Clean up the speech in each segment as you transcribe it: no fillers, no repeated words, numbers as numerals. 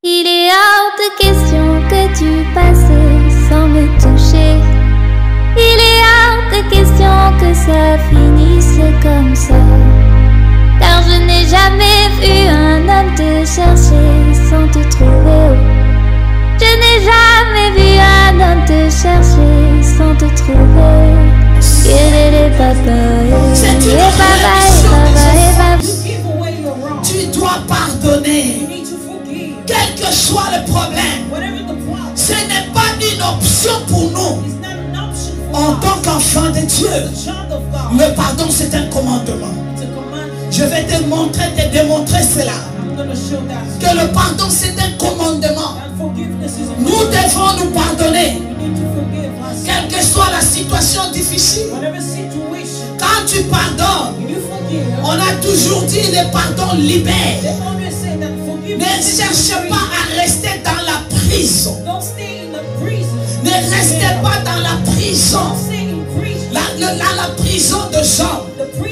Il est hors de question que tu passes sans me toucher. Il est hors de question que ça finisse comme ça. Car je n'ai jamais vu un homme te chercher sans te trouver. Je n'ai jamais vu un homme te chercher sans te trouver. Tu dois pardonner. Quel que soit le problème, ce n'est pas une option pour nous. En tant qu'enfant de Dieu, le pardon c'est un commandement. Je vais te démontrer cela. Que le pardon c'est un commandement. Nous devons nous pardonner. Quelle que soit la situation difficile. Quand tu pardonnes, on a toujours dit le pardon libère. Ne cherche pas à rester dans la prison. Ne restez pas dans la prison. La prison de Jean.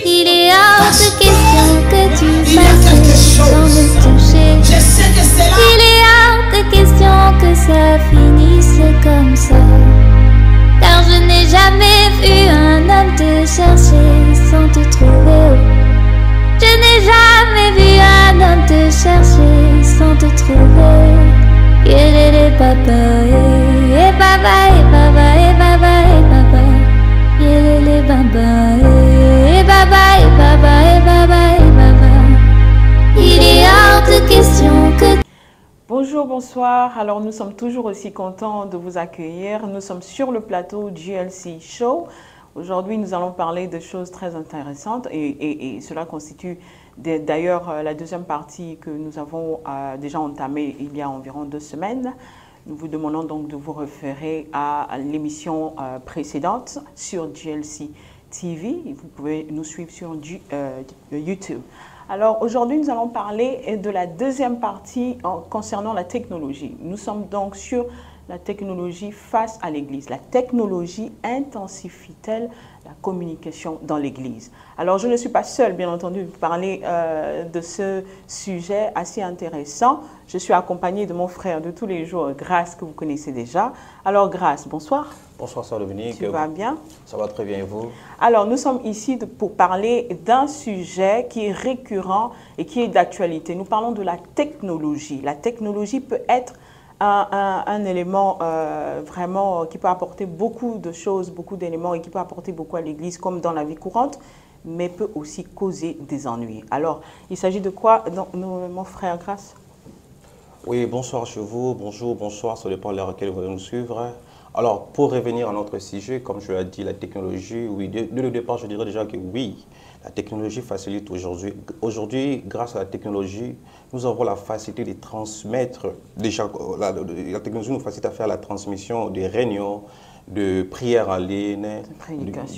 Il est hors de question que tu passes sans me toucher. Je sais que c'est là. Il est hors de question que ça finisse comme ça. Car je n'ai jamais vu un homme te chercher sans te trouver. Je n'ai jamais vu un homme te chercher sans te trouver. Yélélé papa, et baba, et baba, et baba, et baba. Yélélé baba, et baba, et baba, et baba, et baba. Il est hors de question que... Bonjour, bonsoir. Alors nous sommes toujours aussi contents de vous accueillir. Nous sommes sur le plateau GLC Show. Aujourd'hui, nous allons parler de choses très intéressantes et cela constitue d'ailleurs la deuxième partie que nous avons déjà entamée il y a environ 2 semaines. Nous vous demandons donc de vous référer à l'émission précédente sur GLC TV. Vous pouvez nous suivre sur YouTube. Alors aujourd'hui, nous allons parler de la deuxième partie concernant la technologie. Nous sommes donc sur la technologie face à l'Église. La technologie intensifie-t-elle la communication dans l'Église? Alors, je ne suis pas seule, bien entendu, pour parler de ce sujet assez intéressant. Je suis accompagnée de mon frère de tous les jours, Grace, que vous connaissez déjà. Alors, Grace, bonsoir. Bonsoir, Sœur Dominique. Tu vas bien? Ça va très bien, et vous? Alors, nous sommes ici pour parler d'un sujet qui est récurrent et qui est d'actualité. Nous parlons de la technologie. La technologie peut être un élément vraiment qui peut apporter beaucoup de choses, beaucoup d'éléments et qui peut apporter beaucoup à l'Église comme dans la vie courante, mais peut aussi causer des ennuis. Alors, il s'agit de quoi, mon frère Grace? Oui, bonsoir chez vous, bonjour, bonsoir, ça dépend de l'heure à laquelle vous allez nous suivre. Alors, pour revenir à notre sujet, comme je l'ai dit, la technologie, oui, dès le départ, je dirais déjà que oui, la technologie facilite aujourd'hui. Aujourd'hui, grâce à la technologie, nous avons la facilité de transmettre, déjà, la technologie nous facilite à faire la transmission des réunions, de prières en ligne,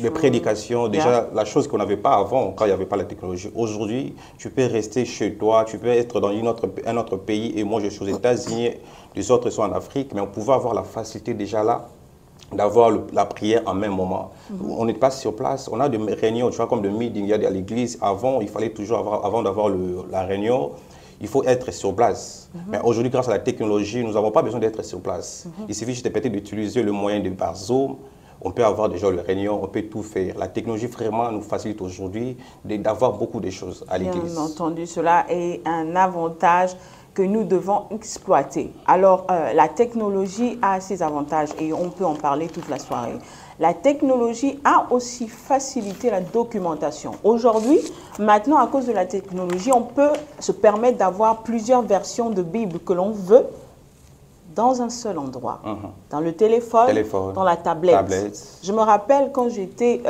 de prédications. Déjà, la chose qu'on n'avait pas avant, quand il n'y avait pas la technologie. Aujourd'hui, tu peux rester chez toi, tu peux être dans un autre pays, et moi je suis aux États-Unis, les autres sont en Afrique, mais on pouvait avoir la facilité déjà là d'avoir la prière en même moment. On n'est pas sur place, on a des réunions, tu vois, comme des meetings, il y a à l'église. Avant, il fallait toujours avant d'avoir la réunion, il faut être sur place. Mais aujourd'hui, grâce à la technologie, nous n'avons pas besoin d'être sur place. Il suffit juste peut-être d'utiliser le moyen de par Zoom. On peut avoir déjà les réunions, on peut tout faire. La technologie vraiment nous facilite aujourd'hui d'avoir beaucoup de choses à l'église. Bien entendu, cela est un avantage que nous devons exploiter. Alors, la technologie a ses avantages et on peut en parler toute la soirée. La technologie a aussi facilité la documentation. Aujourd'hui, maintenant, à cause de la technologie, on peut se permettre d'avoir plusieurs versions de Bible que l'on veut dans un seul endroit. Dans le téléphone, dans la tablette. Je me rappelle quand j'étais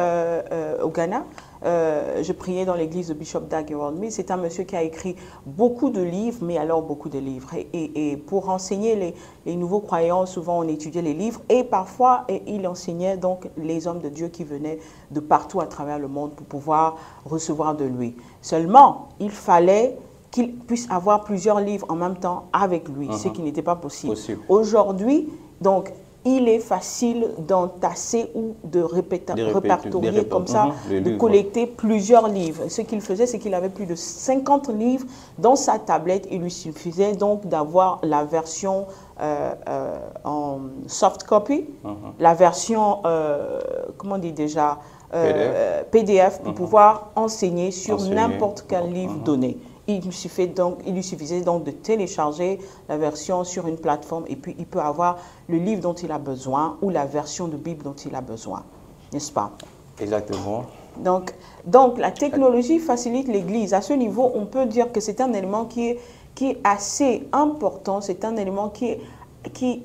au Ghana, je priais dans l'église de Bishop Dag Heward-Mills. C'est un monsieur qui a écrit beaucoup de livres, mais alors beaucoup de livres. Et pour enseigner les nouveaux croyants, souvent on étudiait les livres et parfois il enseignait donc les hommes de Dieu qui venaient de partout à travers le monde pour pouvoir recevoir de lui. Seulement, il fallait qu'il puisse avoir plusieurs livres en même temps avec lui, ce qui n'était pas possible. Aujourd'hui, donc, il est facile d'entasser ou de répertorier comme ça, de collecter plusieurs livres. Ce qu'il faisait, c'est qu'il avait plus de 50 livres dans sa tablette. Il lui suffisait donc d'avoir la version en soft copy, la version, comment on dit déjà, PDF pour pouvoir enseigner sur n'importe quel livre donné. Il lui suffisait donc de télécharger la version sur une plateforme et puis il peut avoir le livre dont il a besoin ou la version de Bible dont il a besoin, n'est-ce pas? Exactement. Donc la technologie facilite l'Église. À ce niveau, on peut dire que c'est un élément qui est assez important, c'est un élément qui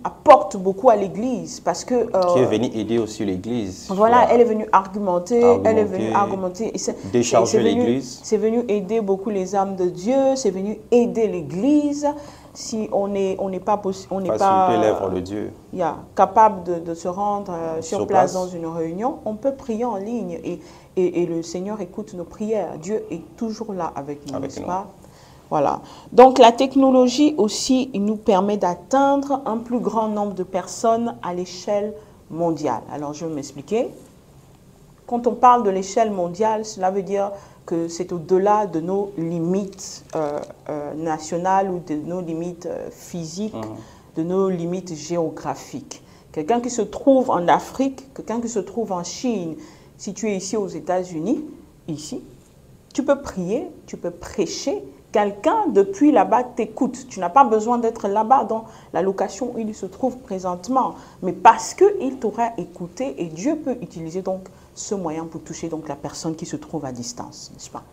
apporte beaucoup à l'Église parce que... qui est venu aider aussi l'Église. Voilà, elle est venue argumenter, elle est venue argumenter. Décharger l'Église. C'est venu aider beaucoup les âmes de Dieu, c'est venu aider l'Église. Si on n'est pas l'œuvre de Dieu. Capable de se rendre sur place dans une réunion, on peut prier en ligne et le Seigneur écoute nos prières. Dieu est toujours là avec nous, n'est-ce pas? Voilà. Donc, la technologie aussi nous permet d'atteindre un plus grand nombre de personnes à l'échelle mondiale. Alors, je vais m'expliquer. Quand on parle de l'échelle mondiale, cela veut dire que c'est au-delà de nos limites nationales ou de nos limites physiques, de nos limites géographiques. Quelqu'un qui se trouve en Afrique, quelqu'un qui se trouve en Chine, si tu es ici aux États-Unis, ici, tu peux prier, tu peux prêcher. Quelqu'un depuis là-bas t'écoute. Tu n'as pas besoin d'être là-bas dans la location où il se trouve présentement. Mais parce qu'il t'aura écouté et Dieu peut utiliser donc ce moyen pour toucher donc la personne qui se trouve à distance, n'est-ce pas?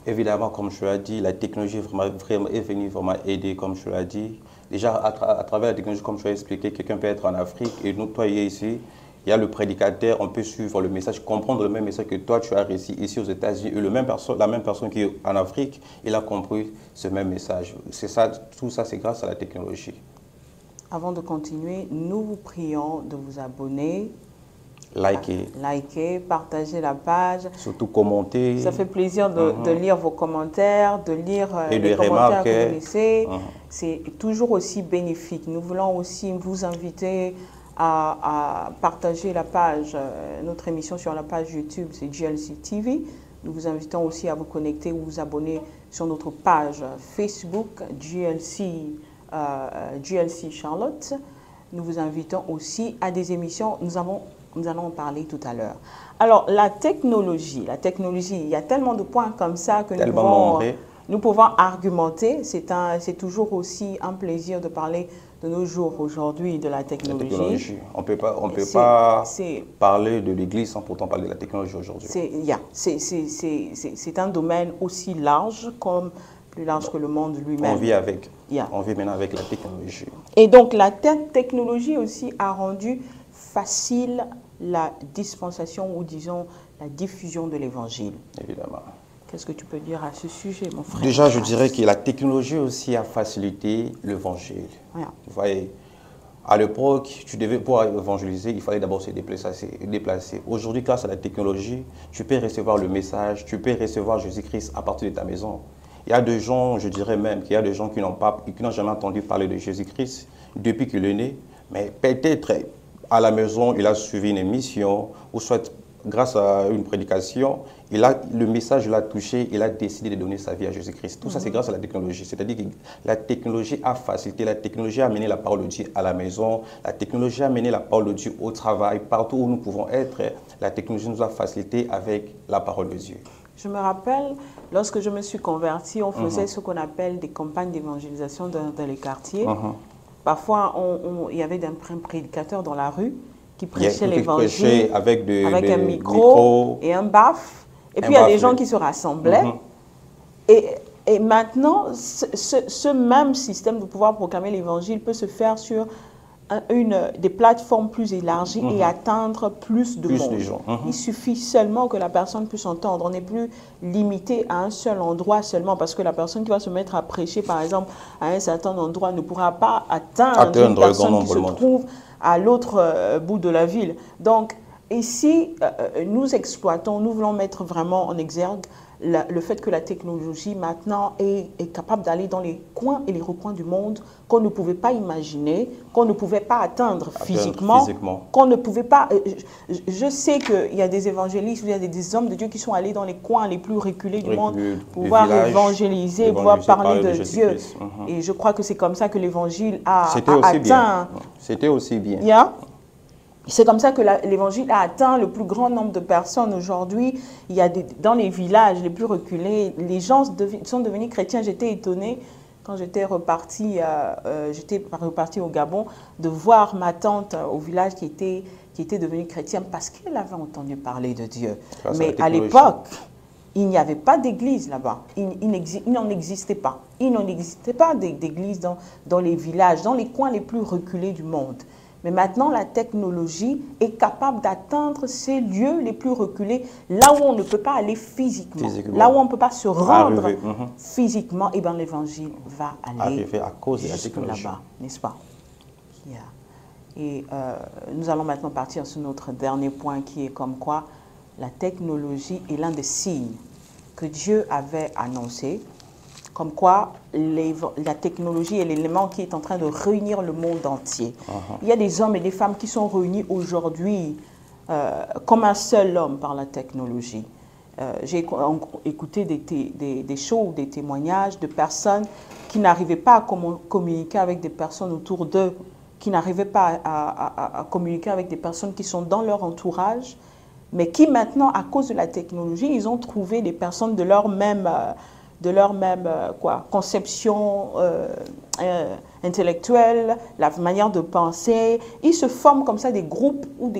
Évidemment, comme je l'ai dit, la technologie est venue vraiment aider, comme je l'ai dit. Déjà, à travers la technologie, comme je l'ai expliqué, quelqu'un peut être en Afrique et nous, toi, ici. Il y a le prédicateur, on peut suivre le message, comprendre le même message que toi, tu as réussi ici aux États-Unis. Et la même personne qui est en Afrique, il a compris ce même message. C'est ça, tout ça, c'est grâce à la technologie. Avant de continuer, nous vous prions de vous abonner. Liker, partager la page. Surtout commenter. Ça fait plaisir de lire vos commentaires, de lire les commentaires que vous laissez. C'est toujours aussi bénéfique. Nous voulons aussi vous inviter à partager la page, notre émission sur la page YouTube, c'est GLC TV. Nous vous invitons aussi à vous connecter ou vous abonner sur notre page Facebook, GLC Charlotte. Nous vous invitons aussi à des émissions, nous allons en parler tout à l'heure. Alors, la technologie, il y a tellement de points comme ça que nous pouvons argumenter. C'est toujours aussi un plaisir de parler de nos jours aujourd'hui de la technologie. On peut pas parler de l'Église sans pourtant parler de la technologie aujourd'hui. C'est un domaine aussi large, plus large que le monde lui-même. On vit avec. On vit maintenant avec la technologie. Et donc la technologie aussi a rendu facile la dispensation ou disons la diffusion de l'Évangile. Évidemment. Qu'est-ce que tu peux dire à ce sujet, mon frère? Déjà, je dirais que la technologie aussi a facilité l'Évangile. Vous voyez, à l'époque, pour évangéliser, il fallait d'abord se déplacer. Aujourd'hui, grâce à la technologie, tu peux recevoir le message, tu peux recevoir Jésus-Christ à partir de ta maison. Il y a des gens, je dirais même qu'il y a des gens qui n'ont jamais entendu parler de Jésus-Christ depuis qu'il est né, mais peut-être à la maison, il a suivi une émission, ou soit grâce à une prédication, le message l'a touché, il a décidé de donner sa vie à Jésus-Christ. Tout ça, c'est grâce à la technologie. C'est-à-dire que la technologie a facilité, la technologie a amené la parole de Dieu à la maison, la technologie a amené la parole de Dieu au travail, partout où nous pouvons être, la technologie nous a facilité avec la parole de Dieu. Je me rappelle, lorsque je me suis converti, on faisait ce qu'on appelle des campagnes d'évangélisation dans les quartiers. Parfois, il y avait un prédicateur dans la rue qui prêchait l'évangile avec un micro et un baffe. Et puis, il y a des gens qui se rassemblaient. Et maintenant, ce même système de pouvoir proclamer l'évangile peut se faire sur des plateformes plus élargies et atteindre plus de monde. Il suffit seulement que la personne puisse entendre. On n'est plus limité à un seul endroit seulement parce que la personne qui va se mettre à prêcher, par exemple, à un certain endroit ne pourra pas atteindre une personne qui se trouve à l'autre bout de la ville. Donc, ici, nous exploitons, nous voulons mettre vraiment en exergue le fait que la technologie maintenant est capable d'aller dans les coins et les recoins du monde qu'on ne pouvait pas imaginer, qu'on ne pouvait pas atteindre physiquement. Qu'on ne pouvait pas... Je sais qu'il y a des évangélistes, il y a des hommes de Dieu qui sont allés dans les coins les plus reculés du monde pour pouvoir évangéliser, pouvoir parler de Dieu. Et je crois que c'est comme ça que l'évangile a atteint... C'était aussi bien. C'est comme ça que l'évangile a atteint le plus grand nombre de personnes. Aujourd'hui, il y a dans les villages les plus reculés, les gens sont devenus chrétiens. J'étais étonnée quand j'étais repartie au Gabon de voir ma tante au village qui était devenue chrétienne parce qu'elle avait entendu parler de Dieu. Mais à l'époque, il n'y avait pas d'église là-bas. Il n'en existait pas. Il n'en existait pas d'église dans les villages, dans les coins les plus reculés du monde. Mais maintenant, la technologie est capable d'atteindre ces lieux les plus reculés, là où on ne peut pas aller physiquement, là où on ne peut pas se rendre physiquement. Et bien, l'évangile va aller à cause de la technologie là-bas, n'est-ce pas? Et nous allons maintenant partir sur notre dernier point qui est comme quoi la technologie est l'un des signes que Dieu avait annoncé, comme quoi la technologie est l'élément qui est en train de réunir le monde entier. Il y a des hommes et des femmes qui sont réunis aujourd'hui comme un seul homme par la technologie. J'ai écouté des shows, des témoignages de personnes qui n'arrivaient pas à communiquer avec des personnes autour d'eux, qui n'arrivaient pas à communiquer avec des personnes qui sont dans leur entourage, mais qui maintenant, à cause de la technologie, ils ont trouvé des personnes de leur même conception intellectuelle, la manière de penser. Ils se forment comme ça des groupes ou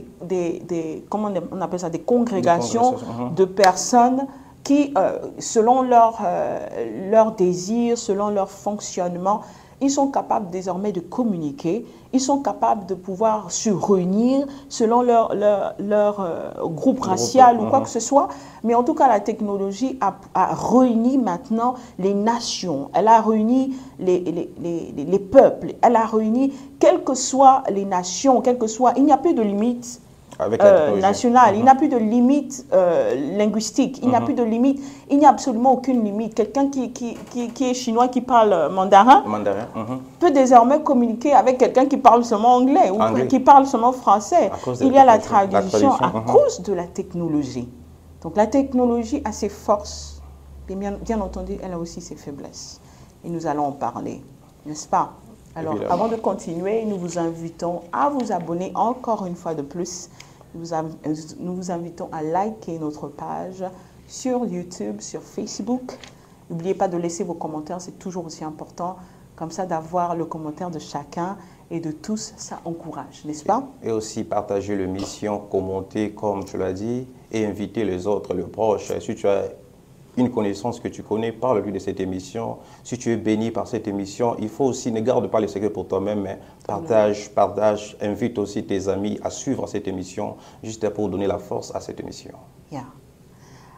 comment on appelle ça, des congrégations de personnes qui, selon leur désir, selon leur fonctionnement, ils sont capables désormais de communiquer, ils sont capables de pouvoir se réunir selon leur groupe racial ou quoi que ce soit. Mais en tout cas, la technologie a réuni maintenant les nations, elle a réuni les peuples, elle a réuni quelles que soient les nations, il n'y a plus de limite nationale, il n'y a plus de limite linguistique, il n'y a plus de limite, il n'y a absolument aucune limite. Quelqu'un qui est chinois, qui parle mandarin, peut désormais communiquer avec quelqu'un qui parle seulement anglais ou qui parle seulement français. Il y a la traduction à cause de la technologie. Donc la technologie a ses forces, et bien entendu, elle a aussi ses faiblesses. Et nous allons en parler, n'est-ce pas? Alors, avant de continuer, nous vous invitons à vous abonner encore une fois de plus. Nous vous invitons à liker notre page sur YouTube, sur Facebook. N'oubliez pas de laisser vos commentaires, c'est toujours aussi important. Comme ça, d'avoir le commentaire de chacun et de tous, ça encourage, n'est-ce pas? Et aussi partager l'émission, commenter, comme tu l'as dit, et inviter les autres, les proches. Si tu as une connaissance que tu connais, parle-lui de cette émission. Si tu es béni par cette émission, il faut aussi, ne garde pas les secrets pour toi-même, mais partage, invite aussi tes amis à suivre cette émission, juste pour donner la force à cette émission.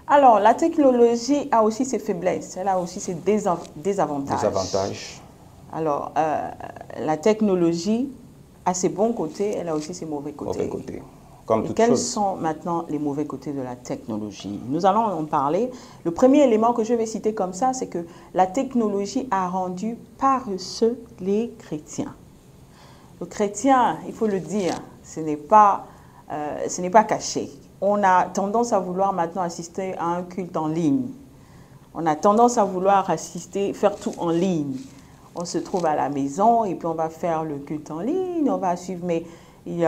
Alors, la technologie a aussi ses faiblesses, elle a aussi ses désavantages. Alors, la technologie a ses bons côtés, elle a aussi ses mauvais côtés. Et quels sont maintenant les mauvais côtés de la technologie? Nous allons en parler. Le premier élément que je vais citer comme ça, c'est que la technologie a rendu paresseux les chrétiens. Le chrétien, il faut le dire, ce n'est pas caché. On a tendance à vouloir maintenant assister à un culte en ligne. On a tendance à vouloir faire tout en ligne. On se trouve à la maison et puis on va faire le culte en ligne, on va suivre, mais il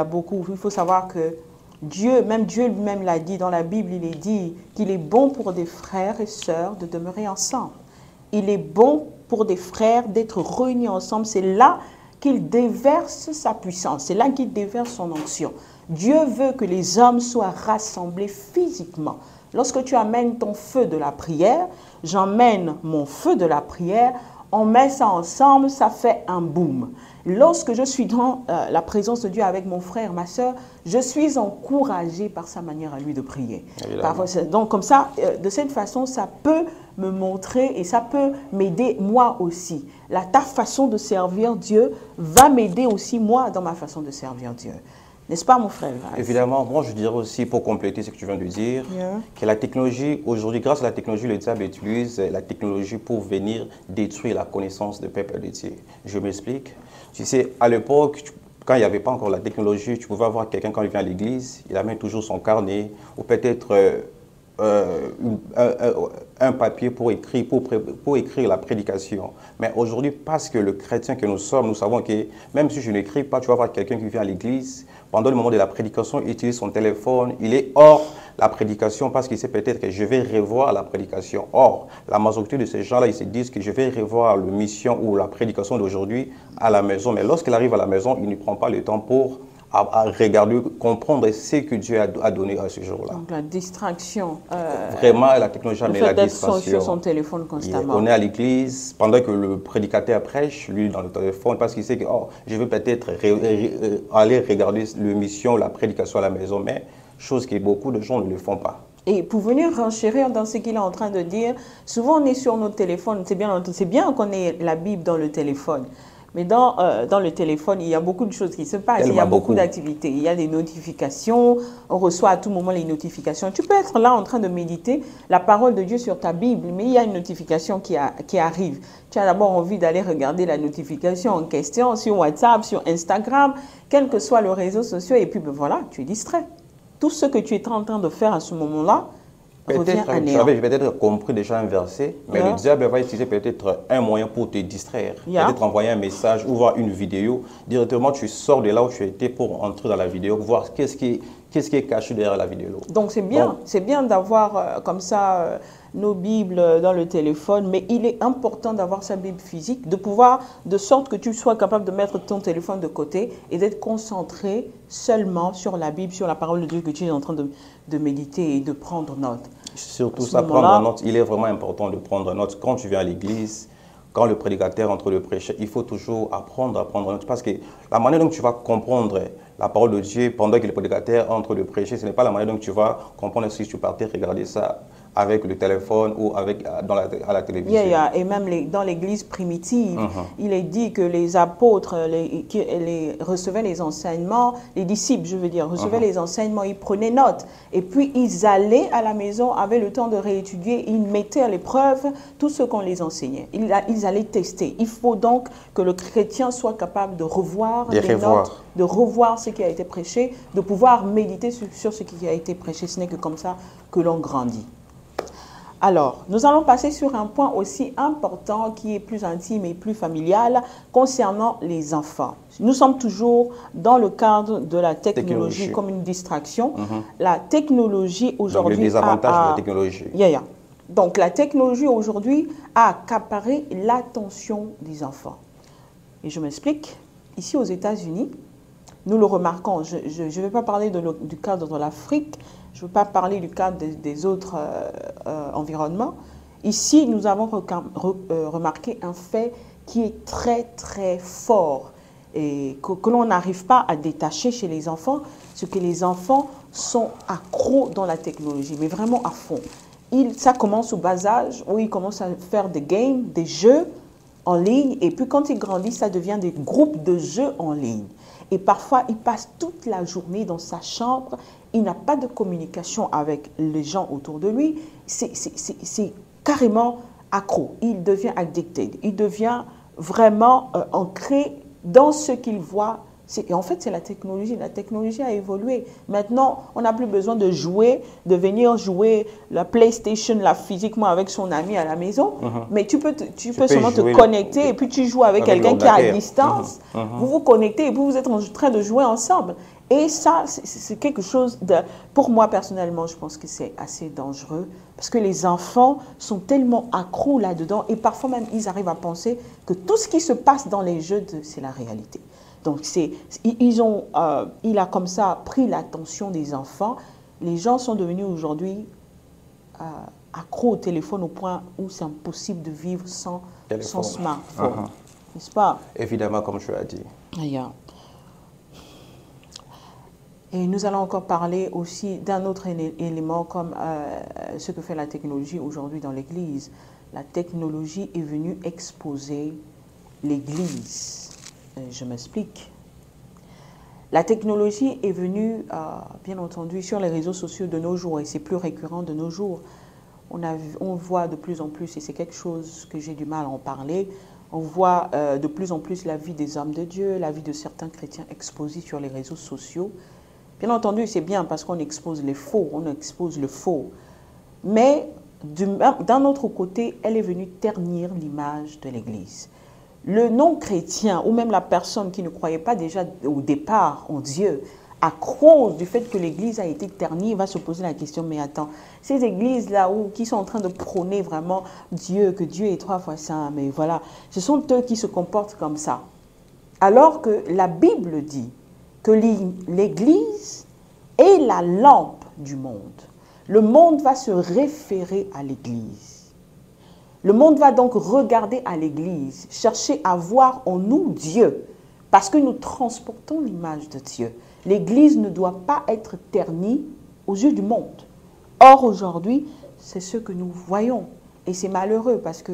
faut savoir que Dieu lui-même l'a dit dans la Bible, il est dit qu'il est bon pour des frères et sœurs de demeurer ensemble. Il est bon pour des frères d'être réunis ensemble. C'est là qu'il déverse sa puissance, c'est là qu'il déverse son onction. Dieu veut que les hommes soient rassemblés physiquement. Lorsque tu amènes ton feu de la prière, j'emmène mon feu de la prière, on met ça ensemble, ça fait un boom. Lorsque je suis dans la présence de Dieu avec mon frère, ma soeur, je suis encouragée par sa manière à lui de prier. Donc comme ça, de cette façon, ça peut me montrer et ça peut m'aider moi aussi. Ta façon de servir Dieu va m'aider aussi moi dans ma façon de servir Dieu. N'est-ce pas, mon frère? Évidemment, moi je dirais aussi, pour compléter ce que tu viens de dire, que la technologie, aujourd'hui, grâce à la technologie, le diable utilise la technologie pour venir détruire la connaissance du peuple de Dieu. Je m'explique. Tu sais, à l'époque, quand il n'y avait pas encore la technologie, tu pouvais voir quelqu'un quand il vient à l'église, il amène toujours son carnet, ou peut-être un papier pour écrire la prédication. Mais aujourd'hui, parce que le chrétien que nous sommes, nous savons que même si je n'écris pas, tu vas voir quelqu'un qui vient à l'église, pendant le moment de la prédication, il utilise son téléphone, il est hors la prédication parce qu'il sait peut-être que je vais revoir la prédication. Or, la majorité de ces gens-là, ils se disent que je vais revoir la mission ou la prédication d'aujourd'hui à la maison. Mais lorsqu'il arrive à la maison, il ne prend pas le temps pour à regarder, comprendre ce que Dieu a donné à ce jour-là. Donc la distraction. Vraiment, la technologie a mis la distraction. Sur son téléphone constamment. On est à l'église, pendant que le prédicateur prêche, lui dans le téléphone, parce qu'il sait que je vais peut-être aller regarder l'émission, la prédication à la maison, mais chose que beaucoup de gens ne le font pas. Et pour venir renchérir dans ce qu'il est en train de dire, souvent on est sur notre téléphone, c'est bien qu'on ait la Bible dans le téléphone. Mais dans le téléphone, il y a beaucoup de choses qui se passent. Il y a beaucoup d'activités. Il y a des notifications. On reçoit à tout moment les notifications. Tu peux être là en train de méditer la parole de Dieu sur ta Bible, mais il y a une notification qui arrive. Tu as d'abord envie d'aller regarder la notification en question sur WhatsApp, sur Instagram, quel que soit le réseau social. Et puis, ben voilà, tu es distrait. Tout ce que tu es en train de faire à ce moment-là, J'avais peut-être compris déjà un verset, mais le diable va utiliser peut-être un moyen pour te distraire. Peut-être envoyer un message ou voir une vidéo. Directement, tu sors de là où tu étais pour entrer dans la vidéo, voir qu'est-ce qui est caché derrière la vidéo. Donc c'est bien d'avoir comme ça nos Bibles dans le téléphone, mais il est important d'avoir sa Bible physique, de sorte que tu sois capable de mettre ton téléphone de côté et d'être concentré seulement sur la Bible, sur la parole de Dieu que tu es en train de méditer et de prendre note. Surtout ça, prendre note, il est vraiment important de prendre note. Quand tu viens à l'église, quand le prédicateur entre le prêcher, il faut toujours apprendre à prendre note. Parce que la manière dont tu vas comprendre la parole de Dieu pendant que le prédicateur entre le prêcher, ce n'est pas la manière dont tu vas comprendre si tu partais regarder ça avec le téléphone ou à la télévision. Et même dans l'église primitive, il est dit que les apôtres recevaient les enseignements, les disciples, je veux dire, recevaient les enseignements, ils prenaient note. Et puis, ils allaient à la maison, avaient le temps de réétudier, ils mettaient à l'épreuve tout ce qu'on les enseignait. Ils allaient tester. Il faut donc que le chrétien soit capable de revoir les notes, de revoir ce qui a été prêché, de pouvoir méditer sur ce qui a été prêché. Ce n'est que comme ça que l'on grandit. Alors, nous allons passer sur un point aussi important qui est plus intime et plus familial concernant les enfants. Nous sommes toujours dans le cadre de la technologie comme une distraction. La technologie aujourd'hui... Les désavantages de la technologie. Donc, la technologie aujourd'hui a accaparé l'attention des enfants. Et je m'explique. Ici aux États-Unis, nous le remarquons. Je ne vais pas parler du cadre de l'Afrique. Je ne veux pas parler du cadre des autres environnements. Ici, nous avons remarqué un fait qui est très, très fort et que l'on n'arrive pas à détacher chez les enfants, c'est que les enfants sont accros dans la technologie, mais vraiment à fond. Ça commence au bas âge, où ils commencent à faire des games, des jeux en ligne, et puis quand ils grandissent, ça devient des groupes de jeux en ligne. Et parfois, il passe toute la journée dans sa chambre, il n'a pas de communication avec les gens autour de lui, c'est carrément accro, il devient addicted, il devient vraiment ancré dans ce qu'il voit. Et en fait, c'est la technologie a évolué. Maintenant, on n'a plus besoin de venir jouer la PlayStation là, physiquement avec son ami à la maison, mais tu peux seulement te connecter et puis tu joues avec quelqu'un qui est à distance. Vous vous connectez et puis vous êtes en train de jouer ensemble. Et ça, c'est quelque chose de... Pour moi, personnellement, je pense que c'est assez dangereux parce que les enfants sont tellement accros là-dedans et parfois même, ils arrivent à penser que tout ce qui se passe dans les jeux, c'est la réalité. Donc, il a comme ça pris l'attention des enfants. Les gens sont devenus aujourd'hui accros au téléphone au point où c'est impossible de vivre sans smartphone. N'est-ce pas? Évidemment, comme tu as dit. Et nous allons encore parler aussi d'un autre élément comme ce que fait la technologie aujourd'hui dans l'Église. La technologie est venue exposer l'Église. Je m'explique. La technologie est venue, bien entendu, sur les réseaux sociaux de nos jours, et c'est plus récurrent de nos jours. On voit de plus en plus, et c'est quelque chose que j'ai du mal à en parler, on voit de plus en plus la vie des hommes de Dieu, la vie de certains chrétiens exposés sur les réseaux sociaux. Bien entendu, c'est bien parce qu'on expose les faux, on expose le faux. Mais d'un autre côté, elle est venue ternir l'image de l'Église. Le non-chrétien, ou même la personne qui ne croyait pas déjà au départ en Dieu, à cause du fait que l'Église a été ternie, va se poser la question, mais attends, ces églises-là qui sont en train de prôner vraiment Dieu, que Dieu est 3 fois saint, mais voilà, ce sont eux qui se comportent comme ça. Alors que la Bible dit que l'Église est la lampe du monde. Le monde va se référer à l'Église. Le monde va donc regarder à l'Église, chercher à voir en nous Dieu, parce que nous transportons l'image de Dieu. L'Église ne doit pas être ternie aux yeux du monde. Or, aujourd'hui, c'est ce que nous voyons. Et c'est malheureux parce que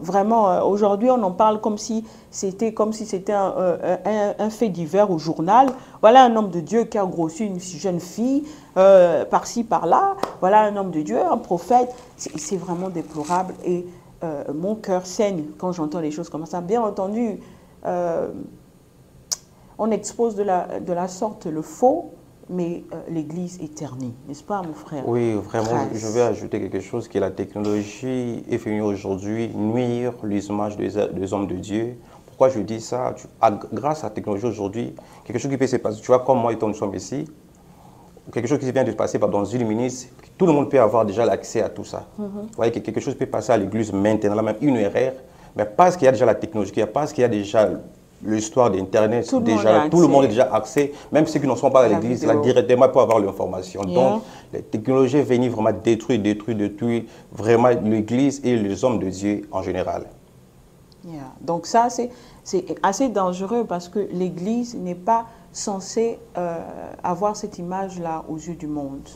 vraiment, aujourd'hui, on en parle comme si c'était un fait divers au journal. Voilà un homme de Dieu qui a grossi une jeune fille par-ci, par-là. Voilà un homme de Dieu, un prophète. C'est vraiment déplorable et mon cœur saigne quand j'entends les choses comme ça. Bien entendu, on expose de la sorte le faux, mais l'Église est ternie, n'est-ce pas, mon frère? Oui, vraiment, je vais ajouter quelque chose, que la technologie est venue aujourd'hui nuire l'image des hommes de Dieu. Pourquoi je dis ça? Grâce à la technologie aujourd'hui, quelque chose qui peut se passer, tu vois, comme moi et toi, nous sommes ici, quelque chose qui vient de se passer dans une minute, tout le monde peut avoir déjà l'accès à tout ça. Vous voyez que quelque chose peut passer à l'Église maintenant, là même une erreur, mais parce qu'il y a déjà la technologie, parce qu'il y a déjà l'histoire d'Internet, tout le monde a déjà accès, même ceux qui ne sont pas à l'Église, là directement pour avoir l'information. Donc, la technologie est venue vraiment détruire vraiment l'Église et les hommes de Dieu en général. Donc ça, c'est assez dangereux parce que l'Église n'est pas censée avoir cette image-là aux yeux du monde.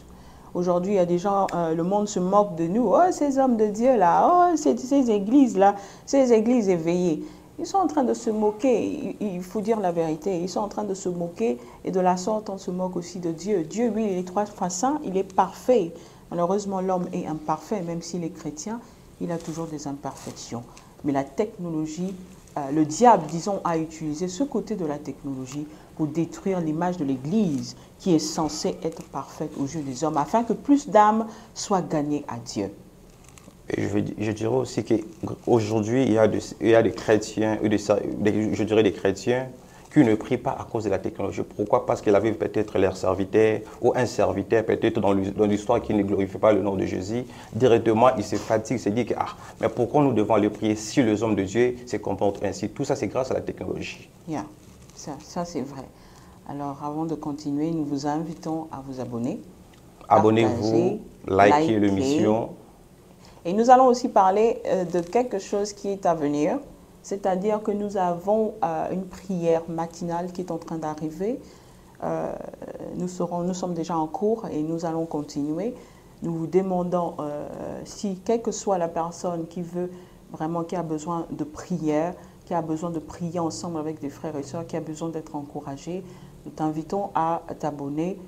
Aujourd'hui, il y a des gens, le monde se moque de nous. Oh, ces hommes de Dieu là, oh, ces églises-là, ces églises éveillées. Ils sont en train de se moquer, il faut dire la vérité, ils sont en train de se moquer et de la sorte on se moque aussi de Dieu. Dieu, lui, il est 3 fois saint, il est parfait. Malheureusement, l'homme est imparfait, même s'il est chrétien, il a toujours des imperfections. Mais la technologie, le diable, disons, a utilisé ce côté de la technologie pour détruire l'image de l'Église qui est censée être parfaite aux yeux des hommes, afin que plus d'âmes soient gagnées à Dieu. Et je dirais aussi qu'aujourd'hui, il y a des chrétiens, je dirais des chrétiens qui ne prient pas à cause de la technologie. Pourquoi? Parce qu'ils avaient peut-être leur serviteur ou un serviteur, peut-être dans l'histoire qui ne glorifie pas le nom de Jésus. Directement, ils se fatiguent, ils se disent que, mais pourquoi nous devons aller prier si les hommes de Dieu se comportent ainsi? Tout ça, c'est grâce à la technologie. Ça c'est vrai. Alors, avant de continuer, nous vous invitons à vous abonner. Abonnez-vous, likez l'émission. Et nous allons aussi parler de quelque chose qui est à venir, c'est-à-dire que nous avons une prière matinale qui est en train d'arriver. Nous sommes déjà en cours et nous allons continuer. Nous vous demandons si, quelle que soit la personne qui veut vraiment, qui a besoin de prière, qui a besoin de prier ensemble avec des frères et sœurs, qui a besoin d'être encouragé, nous t'invitons à t'abonner.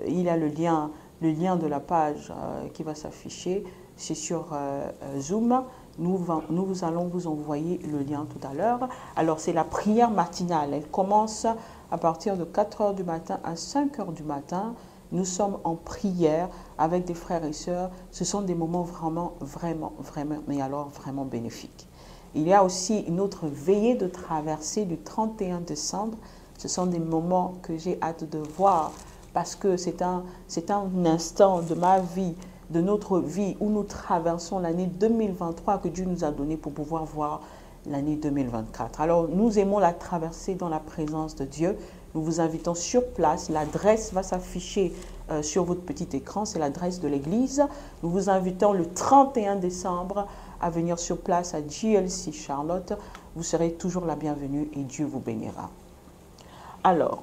Il y a le lien de la page qui va s'afficher. C'est sur Zoom. Nous allons vous envoyer le lien tout à l'heure. Alors, c'est la prière matinale. Elle commence à partir de 4 h du matin à 5 h du matin. Nous sommes en prière avec des frères et sœurs. Ce sont des moments vraiment bénéfiques. Il y a aussi une autre veillée de traversée du 31 décembre. Ce sont des moments que j'ai hâte de voir parce que c'est un instant de ma vie, de notre vie où nous traversons l'année 2023 que Dieu nous a donné pour pouvoir voir l'année 2024. Alors, nous aimons la traverser dans la présence de Dieu. Nous vous invitons sur place. L'adresse va s'afficher sur votre petit écran. C'est l'adresse de l'église. Nous vous invitons le 31 décembre à venir sur place à JLC Charlotte. Vous serez toujours la bienvenue et Dieu vous bénira. Alors,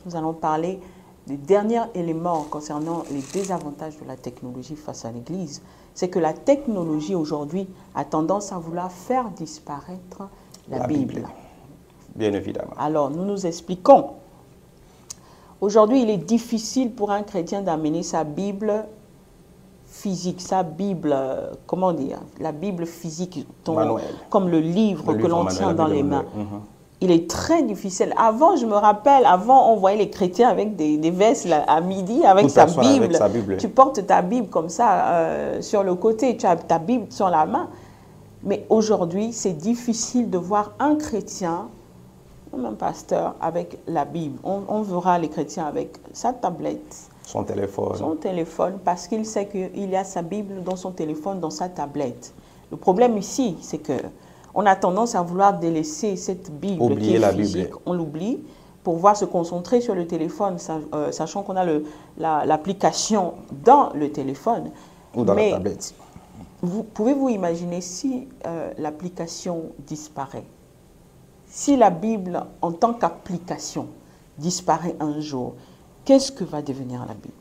nous allons parler du dernier élément concernant les désavantages de la technologie face à l'Église. C'est que la technologie aujourd'hui a tendance à vouloir faire disparaître la Bible. Bien évidemment. Alors, nous nous expliquons. Aujourd'hui, il est difficile pour un chrétien d'amener sa Bible physique, sa Bible, comment dire, la Bible physique, comme le livre que l'on tient dans les mains. Il est très difficile. Avant, je me rappelle, avant, on voyait les chrétiens avec des vestes là, à midi avec sa Bible. Tu portes ta Bible comme ça sur le côté, tu as ta Bible sur la main. Mais aujourd'hui, c'est difficile de voir un chrétien, même un pasteur, avec la Bible. On verra les chrétiens avec sa tablette. Son téléphone. Son téléphone, parce qu'il sait qu'il y a sa Bible dans son téléphone, dans sa tablette. Le problème ici, c'est que on a tendance à vouloir délaisser cette Bible qui est physique. On l'oublie pour pouvoir se concentrer sur le téléphone, sachant qu'on a l'application dans le téléphone. Ou dans la tablette. Pouvez-vous imaginer si l'application disparaît? Si la Bible, en tant qu'application, disparaît un jour, qu'est-ce que va devenir la Bible?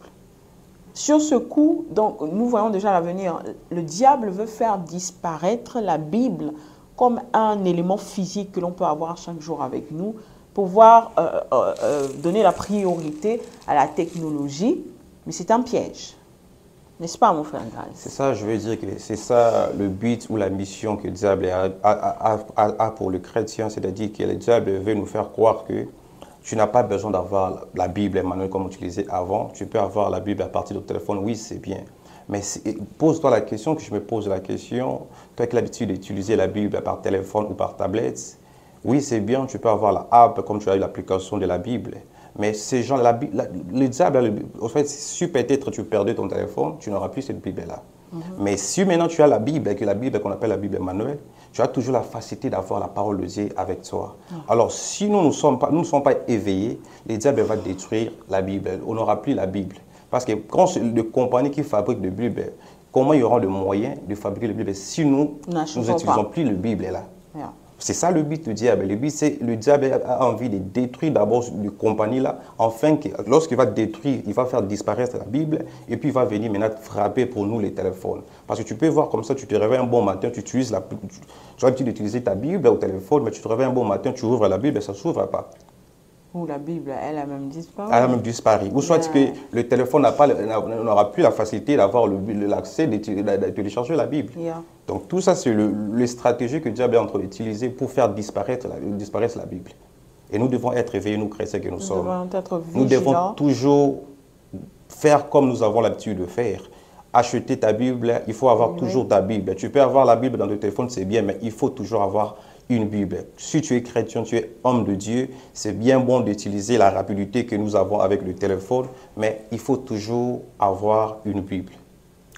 Sur ce coup, donc, nous voyons déjà l'avenir. Le diable veut faire disparaître la Bible comme un élément physique que l'on peut avoir chaque jour avec nous, pouvoir donner la priorité à la technologie, mais c'est un piège. N'est-ce pas, mon frère Grace? C'est ça, je veux dire que c'est ça le but ou la mission que le diable a pour le chrétien, c'est-à-dire que le diable veut nous faire croire que tu n'as pas besoin d'avoir la Bible, Emmanuel, comme on utilisait avant. Tu peux avoir la Bible à partir de ton téléphone, oui, c'est bien. Mais pose-toi la question, que je me pose la question, toi qui as l'habitude d'utiliser la Bible par téléphone ou par tablette, oui, c'est bien, tu peux avoir la app comme tu as eu l'application de la Bible. Mais ces gens, le diable, en fait, si peut-être tu perdais ton téléphone, tu n'auras plus cette Bible-là. Mais si maintenant tu as la Bible, et que la Bible qu'on appelle la Bible Emmanuel, tu as toujours la facilité d'avoir la parole de Dieu avec toi. Alors, si nous ne sommes pas éveillés, le diable va détruire la Bible. On n'aura plus la Bible. Parce que quand les compagnies qui fabriquent des Bibles, comment il y aura le moyen de fabriquer les Bibles si nous n'utilisons plus la Bible là? C'est ça le but du diable. Le but, c'est le diable a envie de détruire d'abord les compagnies là, afin que lorsqu'il va détruire, il va faire disparaître la Bible et puis il va venir maintenant frapper pour nous les téléphones. Parce que tu peux voir comme ça, tu te réveilles un bon matin, tu as l'habitude d'utiliser ta Bible au téléphone, mais tu te réveilles un bon matin, tu ouvres la Bible et ça ne s'ouvre pas. Ou la Bible, elle a même disparu. Elle a même disparu. Ou soit que le téléphone n'aura plus la facilité d'avoir l'accès de télécharger la Bible. Donc tout ça, c'est les stratégies que Dieu est en train d'utiliser pour faire disparaître la Bible. Et nous devons être éveillés, nous chrétiens que nous sommes. Nous devons toujours faire comme nous avons l'habitude de faire. Acheter ta Bible, il faut avoir toujours ta Bible. Tu peux avoir la Bible dans le téléphone, c'est bien, mais il faut toujours avoir une Bible. Si tu es chrétien, tu es homme de Dieu, c'est bien bon d'utiliser la rapidité que nous avons avec le téléphone, mais il faut toujours avoir une Bible.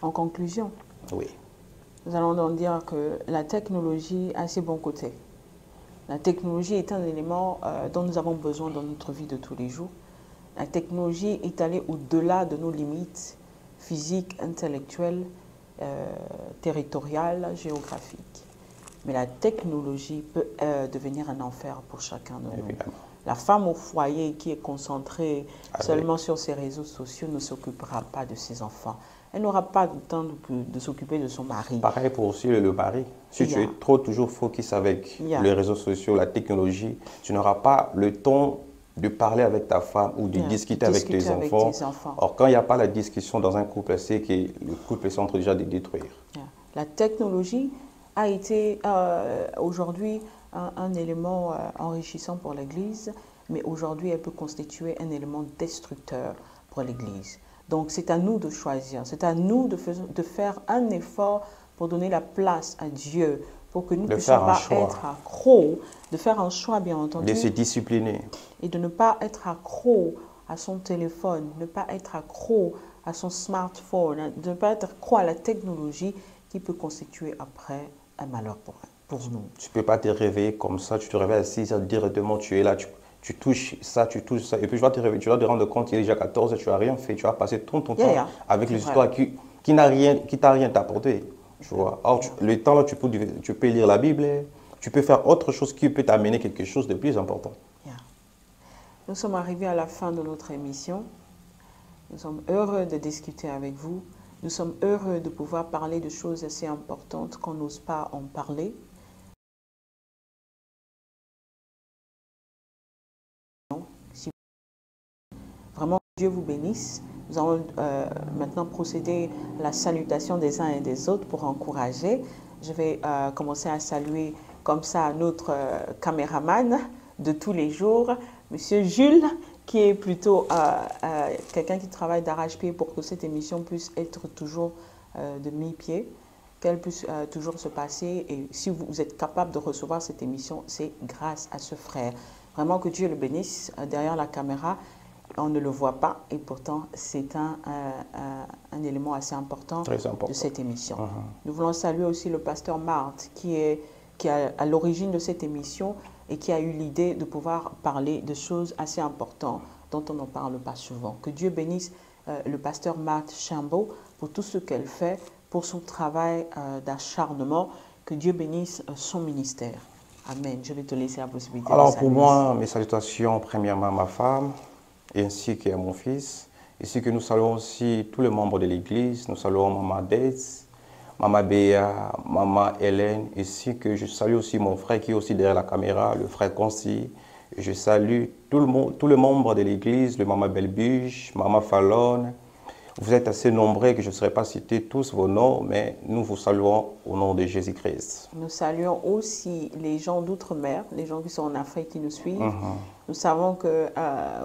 En conclusion, nous allons donc dire que la technologie a ses bons côtés. La technologie est un élément dont nous avons besoin dans notre vie de tous les jours. La technologie est allée au-delà de nos limites physiques, intellectuelles, territoriales, géographiques. Mais la technologie peut devenir un enfer pour chacun de nous. La femme au foyer qui est concentrée seulement sur ses réseaux sociaux ne s'occupera pas de ses enfants. Elle n'aura pas le temps de s'occuper de son mari. Pareil pour aussi le mari. Si tu es toujours focus avec les réseaux sociaux, la technologie, tu n'auras pas le temps de parler avec ta femme ou de discuter avec tes enfants. Or, quand il n'y a pas la discussion dans un couple, c'est que le couple est en train déjà de détruire. La technologie a été aujourd'hui un élément enrichissant pour l'Église, mais aujourd'hui elle peut constituer un élément destructeur pour l'Église. Donc c'est à nous de choisir, c'est à nous de faire un effort pour donner la place à Dieu, pour que nous ne puissions pas être accros, de faire un choix bien entendu. De se discipliner. Et de ne pas être accro à son téléphone, ne pas être accro à son smartphone, de ne pas être accro à la technologie qui peut constituer après un malheur pour nous. Tu ne peux pas te réveiller comme ça, tu te réveilles à 6 heures directement, tu es là, tu touches ça, et puis tu vas te réveiller, tu vas te rendre compte, il est déjà 14 heures, tu n'as rien fait, tu as passé ton temps avec les histoires qui t'a rien apporté. Tu vois. Alors, le temps là, tu peux lire la Bible, tu peux faire autre chose qui peut t'amener quelque chose de plus important. Nous sommes arrivés à la fin de notre émission. Nous sommes heureux de discuter avec vous. Nous sommes heureux de pouvoir parler de choses assez importantes qu'on n'ose pas en parler. Vraiment, Dieu vous bénisse. Nous allons maintenant procéder à la salutation des uns et des autres pour encourager. Je vais commencer à saluer comme ça notre caméraman de tous les jours, Monsieur Jules, qui est plutôt quelqu'un qui travaille d'arrache-pied pour que cette émission puisse être toujours de mi-pied, qu'elle puisse toujours se passer. Et si vous êtes capable de recevoir cette émission, c'est grâce à ce frère. Vraiment que Dieu le bénisse. Derrière la caméra, on ne le voit pas et pourtant c'est un élément assez important, de cette émission. Nous voulons saluer aussi le pasteur Marthe qui est à l'origine de cette émission et qui a eu l'idée de pouvoir parler de choses assez importantes dont on n'en parle pas souvent. Que Dieu bénisse le pasteur Marthe Chambaud pour tout ce qu'elle fait, pour son travail d'acharnement. Que Dieu bénisse son ministère. Amen. Je vais te laisser la possibilité. Alors pour moi, mes salutations premièrement à ma femme, ainsi qu'à mon fils. Ici que nous saluons aussi tous les membres de l'église. Nous saluons Maman Daisy, Maman Béa, Maman Hélène. Ici que je salue aussi mon frère qui est aussi derrière la caméra, le frère Concy. Je salue tous les membres de l'église, le Maman Belbuche, Maman Fallon. Vous êtes assez nombreux que je ne saurais pas citer tous vos noms, mais nous vous saluons au nom de Jésus-Christ. Nous saluons aussi les gens d'outre-mer, les gens qui sont en Afrique qui nous suivent. Nous savons que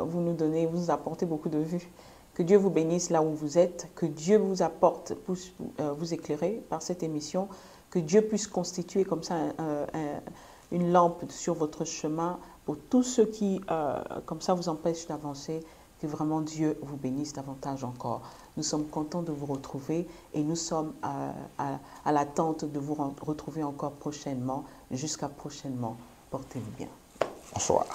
vous nous apportez beaucoup de vues. Que Dieu vous bénisse là où vous êtes, que Dieu vous apporte, vous éclairer par cette émission, que Dieu puisse constituer comme ça une lampe sur votre chemin pour tous ceux qui, comme ça, vous empêchent d'avancer. Que vraiment Dieu vous bénisse davantage encore. Nous sommes contents de vous retrouver et nous sommes à l'attente de vous retrouver encore prochainement. Jusqu'à prochainement. Portez-vous bien. Bonsoir.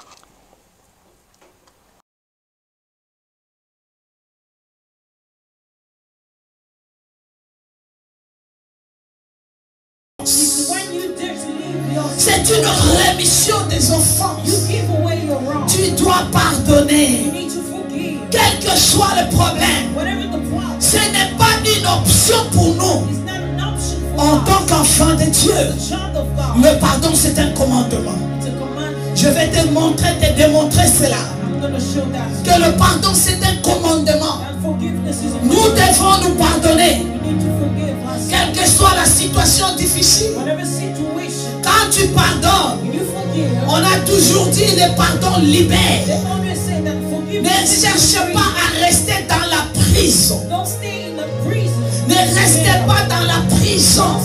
C'est une rémission des offenses. Tu dois pardonner. Quel que soit le problème, ce n'est pas une option pour nous. En tant qu'enfant de Dieu, le pardon c'est un commandement. Je vais te démontrer cela. Que le pardon c'est un commandement. Nous devons nous pardonner. Quelle que soit la situation difficile. Quand tu pardonnes, on a toujours dit le pardon libère. Ne cherche pas à rester dans la prison. Ne restez pas dans la prison.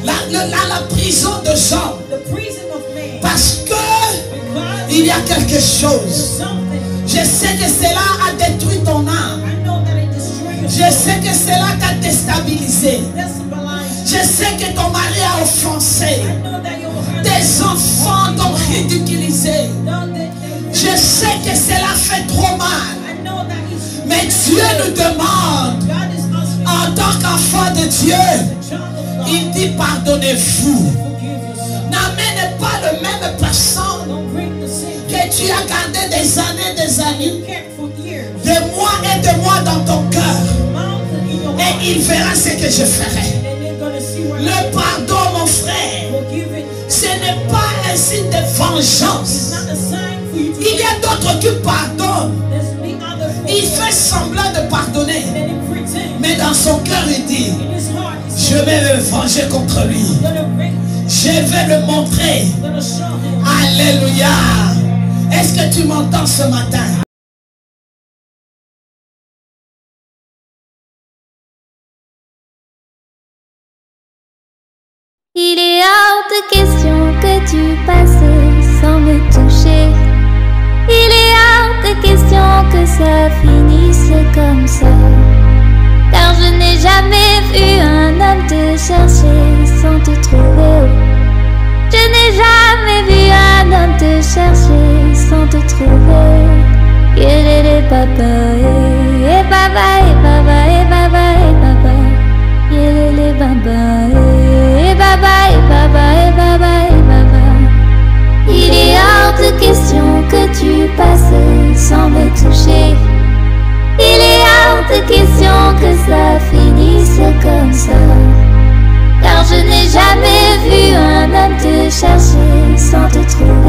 La prison de Jean. Parce que il y a quelque chose. Je sais que cela a détruit ton âme. Je sais que cela t'a déstabilisé. Je sais que ton mari a offensé. Tes enfants t'ont ridiculisé. Je sais que cela fait trop mal. Mais Dieu nous demande, en tant qu'enfant de Dieu, il dit pardonnez-vous. N'amène pas le même personne que tu as gardé des années, de mois et de mois dans ton cœur. Et il verra ce que je ferai. Le pardon, mon frère, ce n'est pas un signe de vengeance. Il y a d'autres qui pardonnent. Il fait semblant de pardonner. Mais dans son cœur, il dit, je vais me venger contre lui. Je vais le montrer. Alléluia. Est-ce que tu m'entends ce matin? Il est hors de question que tu passes sans me toucher. Il est hors de question que ça finisse comme ça. Car je n'ai jamais vu un homme te chercher sans te trouver. Je n'ai jamais vu un homme te chercher sans te trouver. Yélélé papa, et baba, et baba, et baba, et baba. Yélélé baba, et baba, et baba, et baba, et baba. Il est hors de question que tu passes sans me toucher. Il est hors de question que ça finisse comme ça. Car je n'ai jamais vu un homme te chercher sans te trouver.